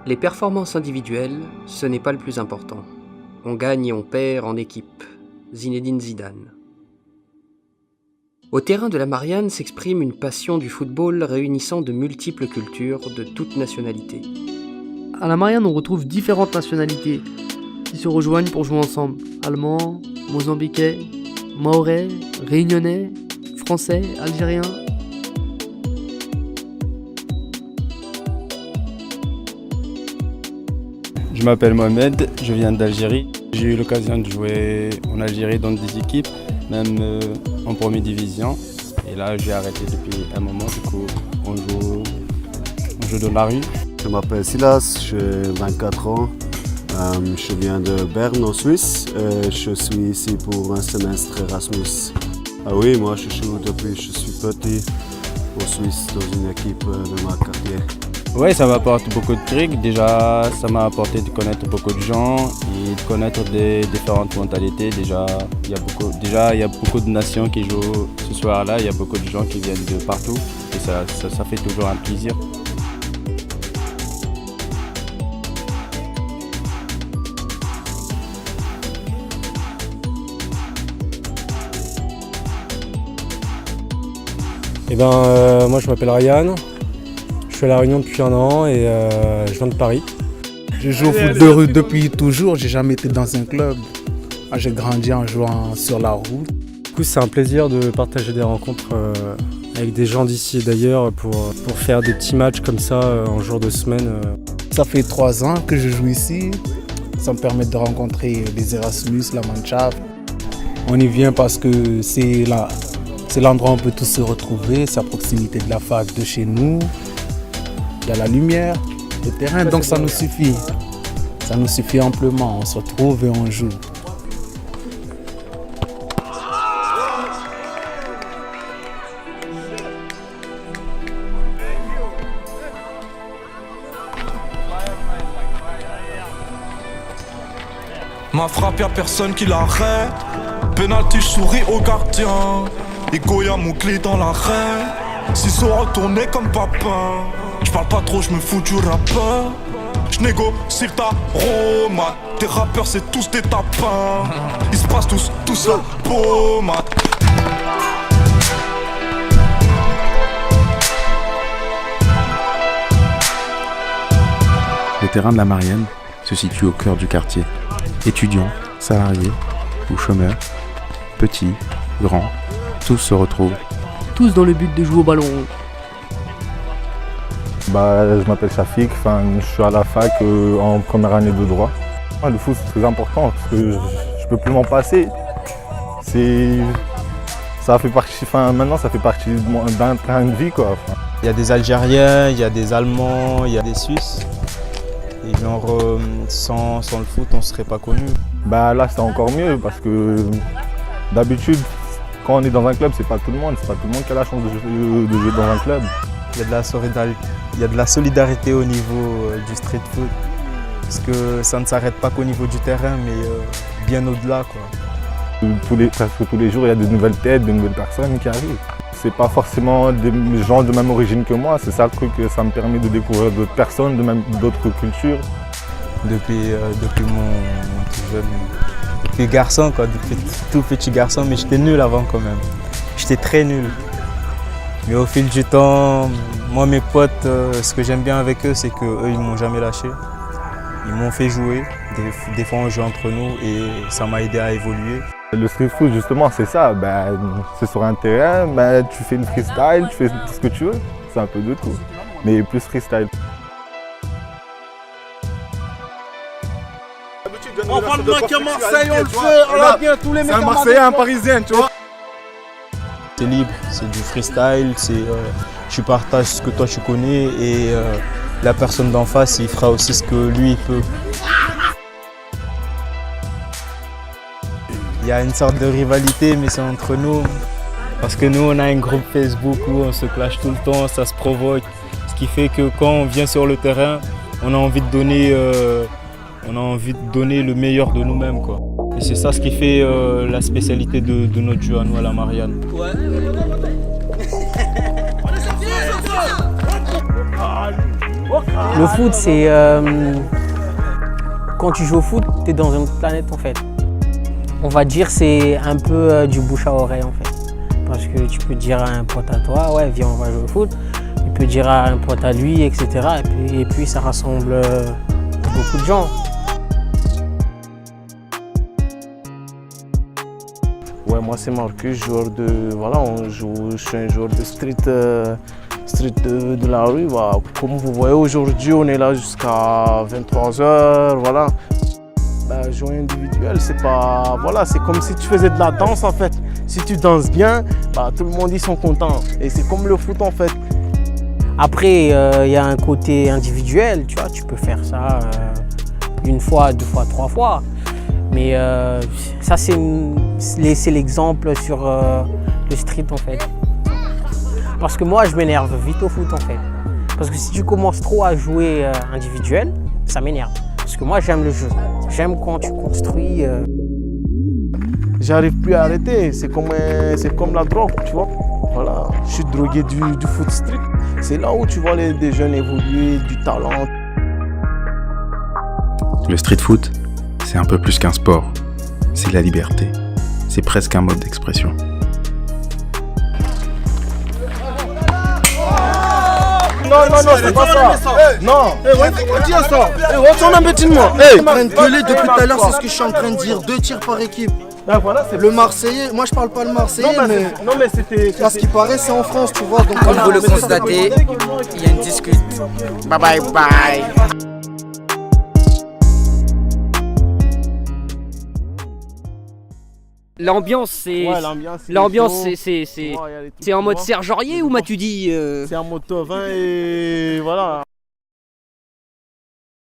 Les performances individuelles, ce n'est pas le plus important. On gagne et on perd en équipe. Zinedine Zidane. Au terrain de la Marianne s'exprime une passion du football réunissant de multiples cultures de toutes nationalités. À la Marianne, on retrouve différentes nationalités qui se rejoignent pour jouer ensemble. Allemands, Mozambiquais, Mahorais, Réunionnais, Français, Algériens. Je m'appelle Mohamed, je viens d'Algérie. J'ai eu l'occasion de jouer en Algérie dans des équipes, même en première division. Et là, j'ai arrêté depuis un moment, du coup, on joue dans la rue. Je m'appelle Silas, j'ai 24 ans. Je viens de Berne en Suisse. Je suis ici pour un semestre Erasmus. Ah oui, moi je joue depuis que je suis petit en Suisse dans une équipe de ma quartier. Oui, ça m'apporte beaucoup de trucs. Déjà, ça m'a apporté de connaître beaucoup de gens et de connaître des différentes mentalités. Déjà, il y a beaucoup de nations qui jouent ce soir-là. Il y a beaucoup de gens qui viennent de partout et ça fait toujours un plaisir. Moi je m'appelle Ryan, je suis à La Réunion depuis un an et je viens de Paris. Je joue au foot de rue depuis toujours, j'ai jamais été dans un club. J'ai grandi en jouant sur la route. Du coup c'est un plaisir de partager des rencontres avec des gens d'ici et d'ailleurs pour faire des petits matchs comme ça en jour de semaine. Ça fait 3 ans que je joue ici, ça me permet de rencontrer les Erasmus, la Mannschaft. On y vient parce que c'est l'endroit où on peut tous se retrouver, c'est à proximité de la fac de chez nous. Il y a la lumière, le terrain, donc ça nous suffit. Ça nous suffit amplement, on se retrouve et on joue. Ma frappe, y'a personne qui l'arrête. Penalty, je souris au gardien. Et Goya mon clé dans l'arrêt. S'ils sont retournés comme papa. J'parle pas trop, j'me fous du rappeur. J'négocie ta Roma. Tes rappeurs c'est tous des tapins. Ils se passent tous la pommade. Le terrain de la Marianne se situe au cœur du quartier. Étudiants, salariés ou chômeurs, petits, grands, tous se retrouvent. Tous dans le but de jouer au ballon rond. Je m'appelle Shafik, je suis à la fac en première année de droit. Le foot c'est très important parce que je peux plus m'en passer. Maintenant ça fait partie d'un train de vie quoi. Il y a des Algériens, il y a des Allemands, il y a des Suisses. Et sans le foot, on ne serait pas connus. Là c'est encore mieux parce que d'habitude quand on est dans un club c'est pas tout le monde qui a la chance de jouer dans un club. Il y a de la solidarité au niveau du street foot. Parce que ça ne s'arrête pas qu'au niveau du terrain, mais bien au-delà, quoi. Presque tous les jours, il y a de nouvelles têtes, de nouvelles personnes qui arrivent. C'est pas forcément des gens de même origine que moi, c'est ça le truc, ça me permet de découvrir d'autres personnes, d'autres cultures. Depuis mon tout jeune, depuis garçon, quoi, depuis tout petit garçon, mais j'étais nul avant quand même. J'étais très nul. Mais au fil du temps, moi mes potes, ce que j'aime bien avec eux, c'est qu'eux ils m'ont jamais lâché. Ils m'ont fait jouer, des fois on joue entre nous et ça m'a aidé à évoluer. Le street foot justement c'est ça, c'est sur un terrain, tu fais le freestyle, tu fais tout ce que tu veux, c'est un peu de tout, mais plus freestyle. On prend le mec à Marseille, on le fait, on a bien tous les mecs. C'est un Marseillais, un Parisien, tu vois. C'est libre, c'est du freestyle, tu partages ce que toi tu connais et la personne d'en face il fera aussi ce que lui il peut. Il y a une sorte de rivalité mais c'est entre nous parce que nous on a un groupe Facebook où on se clash tout le temps, ça se provoque. Ce qui fait que quand on vient sur le terrain, on a envie de donner le meilleur de nous-mêmes, quoi. Et c'est ça ce qui fait la spécialité de notre jeu à nous à la Marianne. Ouais. Le foot, c'est... quand tu joues au foot, tu es dans une autre planète en fait. On va dire c'est un peu du bouche à oreille en fait. Parce que tu peux dire à un pote à toi, ouais viens on va jouer au foot. Tu peux dire à un pote à lui, etc. Et puis ça rassemble beaucoup de gens. Ouais, moi c'est Marcus, joueur de... Voilà, je suis un joueur de street de la rue. Bah, comme vous voyez aujourd'hui, on est là jusqu'à 23h, voilà. Bah, jouer individuel, c'est pas... Voilà, c'est comme si tu faisais de la danse en fait. Si tu danses bien, bah, tout le monde ils sont contents. Et c'est comme le foot en fait. Après, il y a un côté individuel, tu vois, tu peux faire ça une fois, deux fois, trois fois. Mais ça, c'est l'exemple sur le street en fait. Parce que moi, je m'énerve vite au foot en fait. Parce que si tu commences trop à jouer individuel, ça m'énerve. Parce que moi, j'aime le jeu. J'aime quand tu construis. J'arrive plus à arrêter. C'est comme la drogue, tu vois. Voilà, je suis drogué du foot street. C'est là où tu vois des jeunes évoluer, du talent. Le street foot, c'est un peu plus qu'un sport. C'est la liberté. C'est presque un mode d'expression. Non, c'est pas ça. Non. Tiens ça. Retourne un petit de moi. En train de gueuler depuis tout à l'heure, c'est ce que je suis en train de dire. 2 tirs par équipe. Ben voilà, c'est le Marseillais, moi je parle pas le Marseillais, mais c'était... À ce qui paraît, c'est en France, tu vois. Donc, comme vous le constatez, il y a une dispute. Bye bye bye. L'ambiance, c'est... Ouais, l'ambiance, c'est en mode Serge Aurier ou Matuidi C'est en mode Tovin et